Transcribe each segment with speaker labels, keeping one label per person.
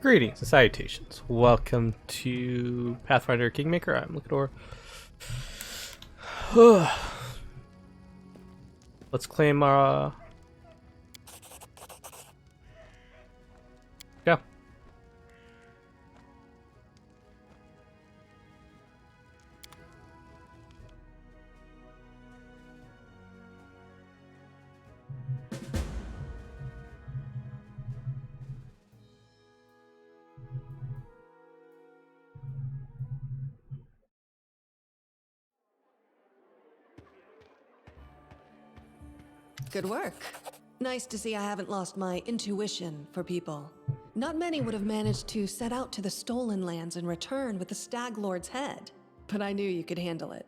Speaker 1: Greetings and salutations. Welcome to Pathfinder Kingmaker. I'm looking over. Let's claim our. Yeah.
Speaker 2: Good work. Nice to see I haven't lost my intuition for people. Not many would have managed to set out to the Stolen Lands and return with the Stag Lord's head, but I knew you could handle it.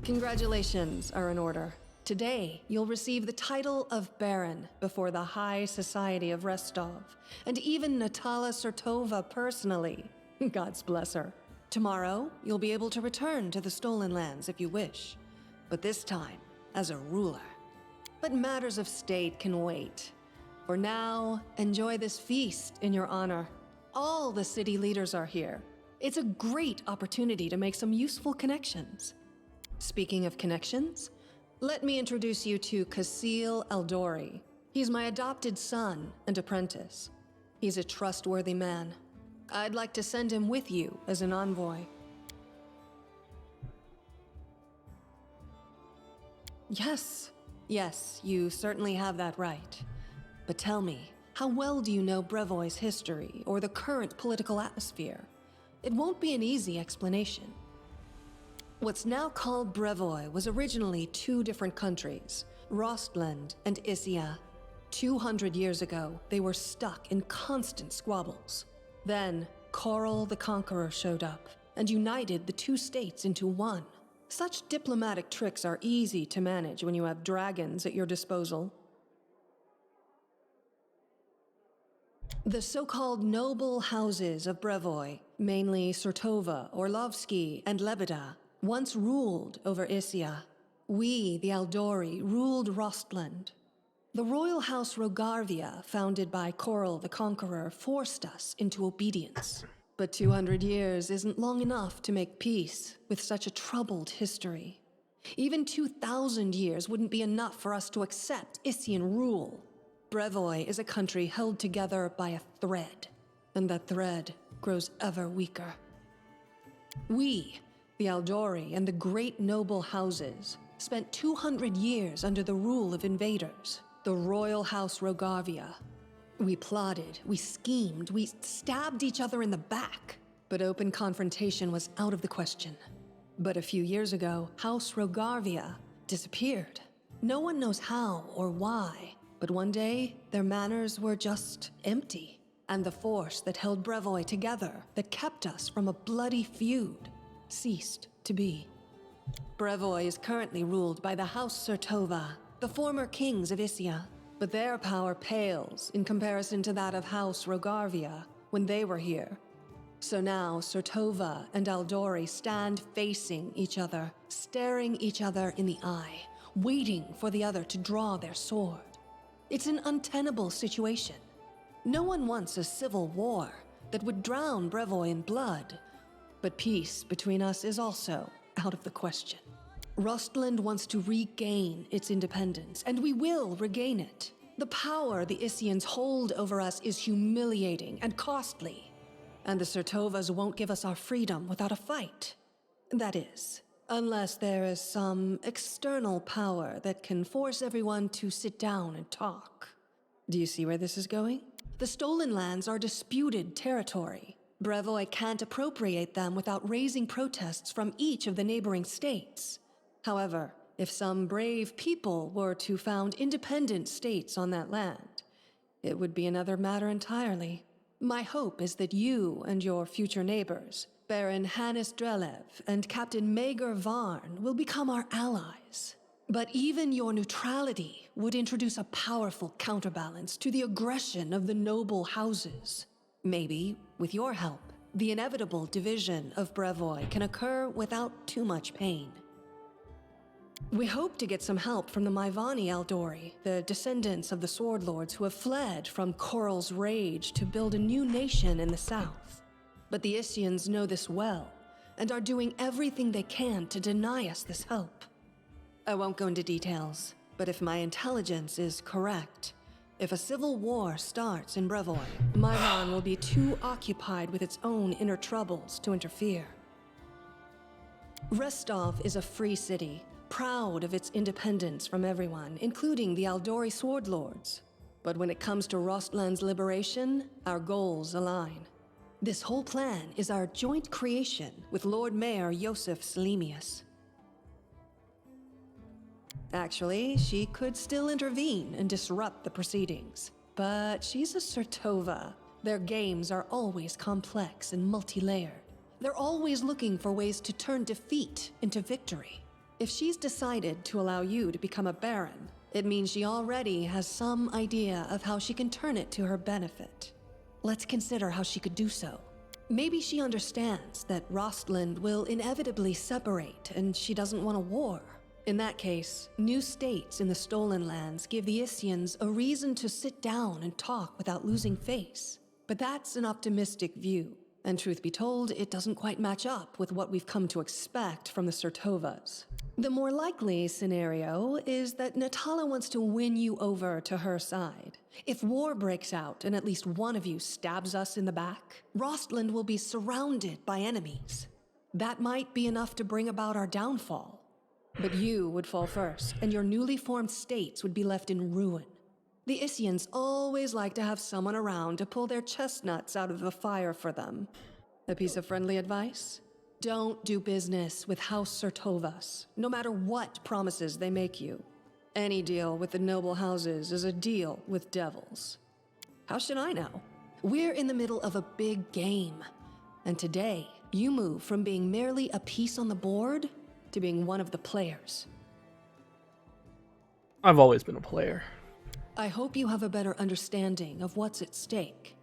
Speaker 2: Congratulations are in order. Today, you'll receive the title of Baron before the High Society of Restov, and even Natala Sertova personally. God's bless her. Tomorrow, you'll be able to return to the Stolen Lands if you wish, but this time as a ruler. But matters of state can wait. For now, enjoy this feast in your honor. All the city leaders are here. It's a great opportunity to make some useful connections. Speaking of connections, let me introduce you to Kasil Eldori. He's my adopted son and apprentice. He's a trustworthy man. I'd like to send him with you as an envoy. Yes, you certainly have that right. But tell me, how well do you know Brevoy's history or the current political atmosphere? It won't be an easy explanation. What's now called Brevoy was originally two different countries, Rostland and Issia. 200 years ago, they were stuck in constant squabbles. Then, Coral the Conqueror showed up and united the two states into one. Such diplomatic tricks are easy to manage when you have dragons at your disposal. The so-called noble houses of Brevoy, mainly Sertova, Orlovsky, and Lebeda, once ruled over Issia. We, the Aldori, ruled Rostland. The royal house Rogarvia, founded by Coral the Conqueror, forced us into obedience. But 200 years isn't long enough to make peace with such a troubled history. Even 2,000 years wouldn't be enough for us to accept Issian rule. Brevoy is a country held together by a thread, and that thread grows ever weaker. We, the Aldori and the great noble houses, spent 200 years under the rule of invaders, the royal house Rogarvia. We plotted, we schemed, we stabbed each other in the back, but open confrontation was out of the question. But a few years ago, House Rogarvia disappeared. No one knows how or why, but one day, their manors were just empty, and the force that held Brevoy together, that kept us from a bloody feud, ceased to be. Brevoy is currently ruled by the House Sertova, the former kings of Issia. But their power pales in comparison to that of House Rogarvia when they were here. So now Sertova and Aldori stand facing each other, staring each other in the eye, waiting for the other to draw their sword. It's an untenable situation. No one wants a civil war that would drown Brevoy in blood, but peace between us is also out of the question. Rostland wants to regain its independence, and we will regain it. The power the Issians hold over us is humiliating and costly, and the Sertovas won't give us our freedom without a fight. That is, unless there is some external power that can force everyone to sit down and talk. Do you see where this is going? The Stolen Lands are disputed territory. Brevoy can't appropriate them without raising protests from each of the neighboring states. However, if some brave people were to found independent states on that land, it would be another matter entirely. My hope is that you and your future neighbors, Baron Hannes Drelev and Captain Mager Varn, will become our allies. But even your neutrality would introduce a powerful counterbalance to the aggression of the noble houses. Maybe, with your help, the inevitable division of Brevoy can occur without too much pain. We hope to get some help from the Maivani Eldori, the descendants of the Sword Lords who have fled from Koral's rage to build a new nation in the south. But the Isians know this well, and are doing everything they can to deny us this help. I won't go into details, but if my intelligence is correct, if a civil war starts in Brevoy, Maivan will be too occupied with its own inner troubles to interfere. Restov is a free city, proud of its independence from everyone, including the Aldori Sword Lords. But when it comes to Rostland's liberation, our goals align. This whole plan is our joint creation with Lord Mayor Yosef Selemius. Actually, she could still intervene and disrupt the proceedings. But she's a Sertova. Their games are always complex and multi-layered. They're always looking for ways to turn defeat into victory. If she's decided to allow you to become a baron, it means she already has some idea of how she can turn it to her benefit. Let's consider how she could do so. Maybe she understands that Rostland will inevitably separate and she doesn't want a war. In that case, new states in the Stolen Lands give the Isians a reason to sit down and talk without losing face. But that's an optimistic view, and truth be told, it doesn't quite match up with what we've come to expect from the Sertovas. The more likely scenario is that Natala wants to win you over to her side. If war breaks out and at least one of you stabs us in the back, Rostland will be surrounded by enemies. That might be enough to bring about our downfall. But you would fall first, and your newly formed states would be left in ruin. The Isians always like to have someone around to pull their chestnuts out of the fire for them. A piece of friendly advice? Don't do business with House Sertovas, no matter what promises they make you. Any deal with the noble houses is a deal with devils. How should I know? We're in the middle of a big game. And today, you move from being merely a piece on the board to being one of the players.
Speaker 1: I've always been a player.
Speaker 2: I hope you have a better understanding of what's at stake.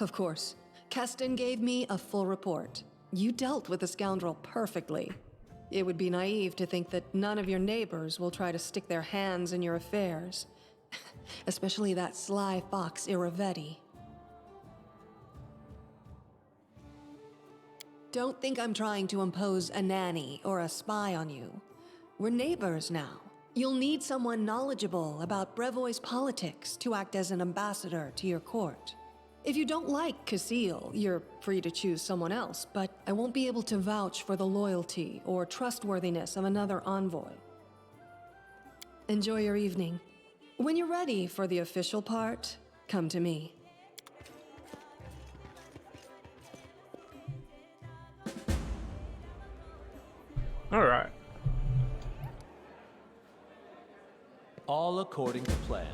Speaker 2: Of course, Keston gave me a full report. You dealt with the scoundrel perfectly. It would be naive to think that none of your neighbors will try to stick their hands in your affairs. Especially that sly fox Iravetti. Don't think I'm trying to impose a nanny or a spy on you. We're neighbors now. You'll need someone knowledgeable about Brevoy's politics to act as an ambassador to your court. If you don't like Casil, you're free to choose someone else, but I won't be able to vouch for the loyalty or trustworthiness of another envoy. Enjoy your evening. When you're ready for the official part, come to me.
Speaker 1: All right.
Speaker 3: All according to plan.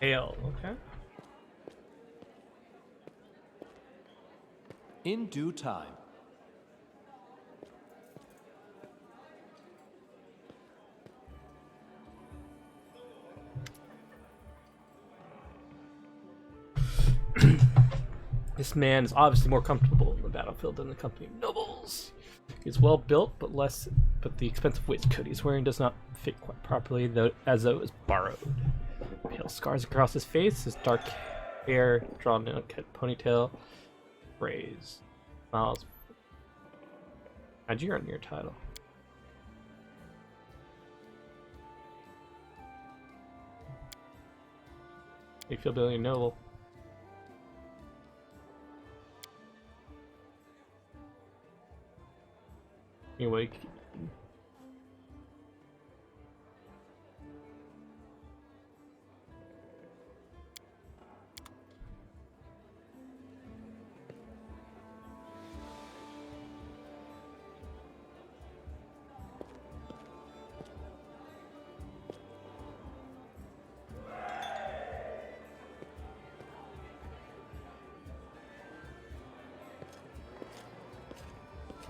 Speaker 1: Ale, okay.
Speaker 3: In due time.
Speaker 1: This man is obviously more comfortable in the battlefield than the company of nobles. He's well built, but the expensive waistcoat he's wearing does not fit quite properly, though, as though it was borrowed. Pale scars across his face, his dark hair drawn in a ponytail, raised. Smiles. How'd you earn your title? You feel building noble. Anyway,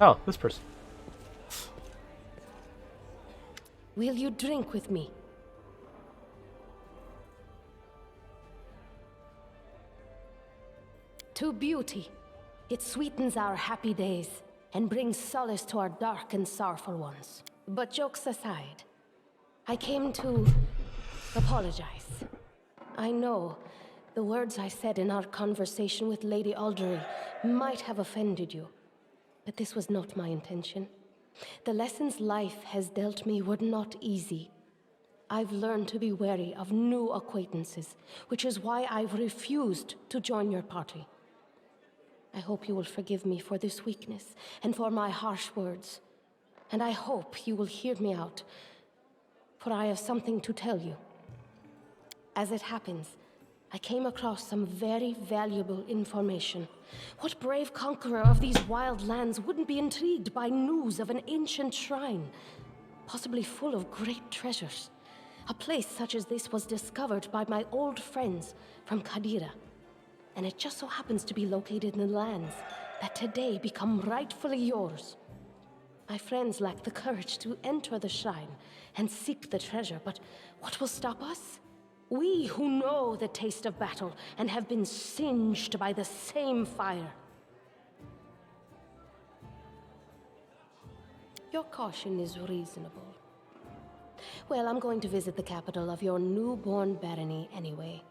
Speaker 1: Oh, this person.
Speaker 4: Will you drink with me? To beauty. It sweetens our happy days and brings solace to our dark and sorrowful ones. But jokes aside, I came to apologize. I know the words I said in our conversation with Lady Aldery might have offended you, but this was not my intention. The lessons life has dealt me were not easy. I've learned to be wary of new acquaintances, which is why I've refused to join your party. I hope you will forgive me for this weakness and for my harsh words. And I hope you will hear me out, for I have something to tell you. As it happens, I came across some very valuable information. What brave conqueror of these wild lands wouldn't be intrigued by news of an ancient shrine, possibly full of great treasures? A place such as this was discovered by my old friends from Kadira, and it just so happens to be located in the lands that today become rightfully yours. My friends lack the courage to enter the shrine and seek the treasure, but what will stop us? We who know the taste of battle and have been singed by the same fire. Your caution is reasonable. Well, I'm going to visit the capital of your newborn barony anyway.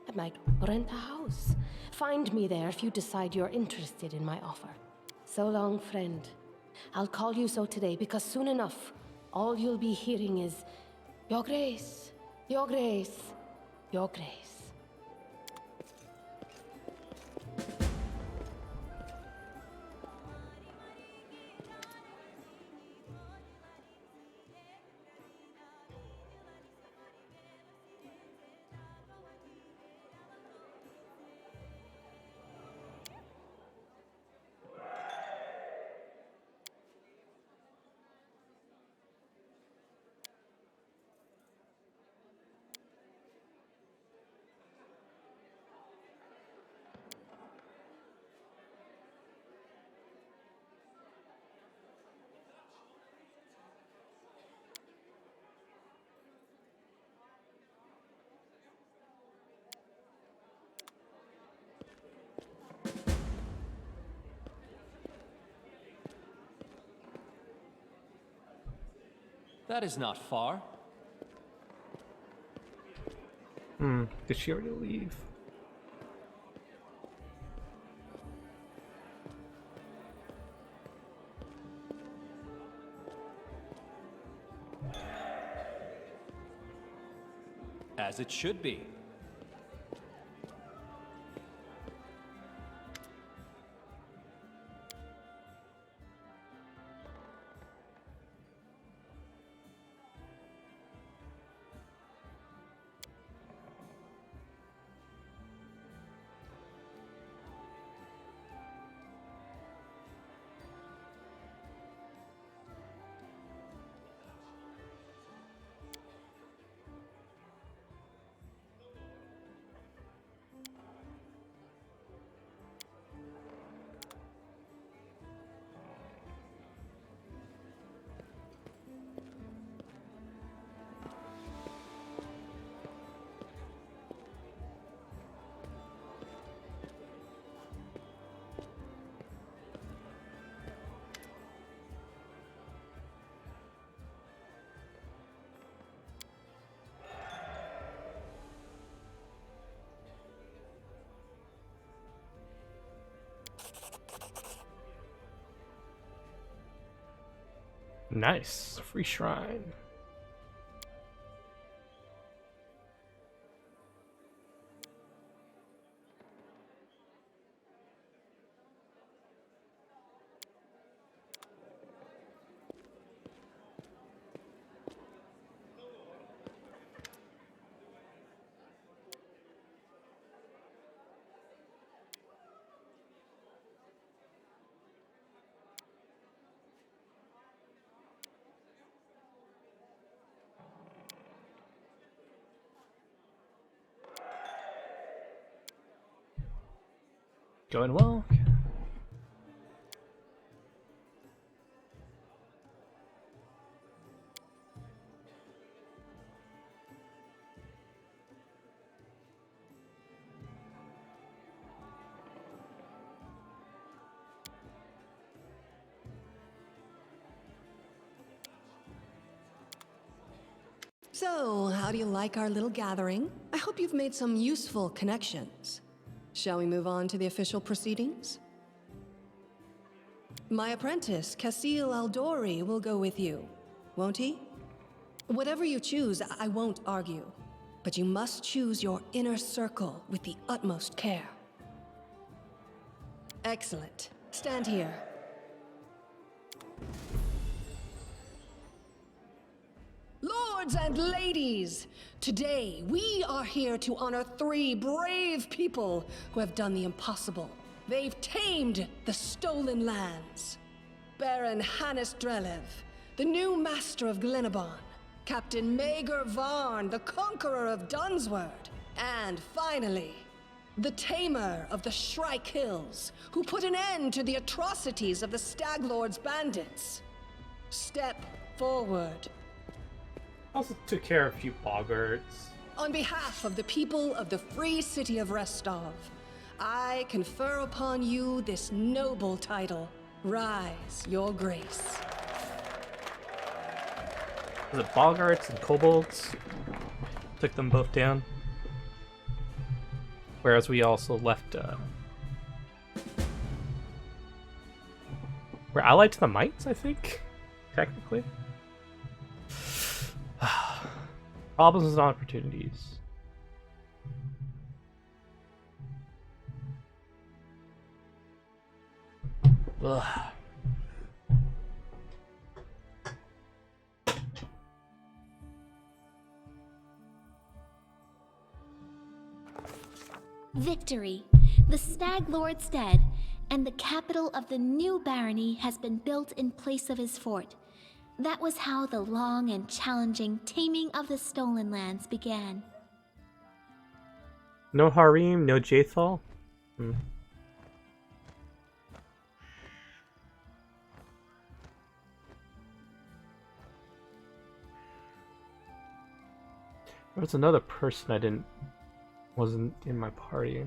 Speaker 4: I might rent a house. Find me there if you decide you're interested in my offer. So long, friend. I'll call you so today because soon enough, all you'll be hearing is, Your Grace, Your Grace, Your Grace.
Speaker 3: That is not far.
Speaker 1: Did she already leave?
Speaker 3: As it should be.
Speaker 1: Nice. Free shrine. Going well.
Speaker 2: So, how do you like our little gathering? I hope you've made some useful connections. Shall we move on to the official proceedings? My apprentice, Casil Aldori, will go with you, won't he? Whatever you choose, I won't argue. But you must choose your inner circle with the utmost care. Excellent. Stand here. Lords and ladies, today we are here to honor 3 brave people who have done the impossible. They've tamed the stolen lands. Baron Hannes Drelev, the new master of Glenabon. Captain Maegor Varn, the conqueror of Dunsword. And finally, the tamer of the Shrike Hills, who put an end to the atrocities of the Stag Lord's bandits. Step forward.
Speaker 1: Also took care of a few boggarts.
Speaker 2: On behalf of the people of the free city of Restov, I confer upon you this noble title. Rise, your grace.
Speaker 1: Was it boggarts and kobolds? Took them both down. Whereas we also left, we're allied to the mites, I think? Technically. Problems and opportunities. Ugh.
Speaker 5: Victory! The Stag Lord's dead, and the capital of the new barony has been built in place of his fort. That was how the long and challenging taming of the stolen lands began.
Speaker 1: No harem, no Jathal? There was another person wasn't in my party.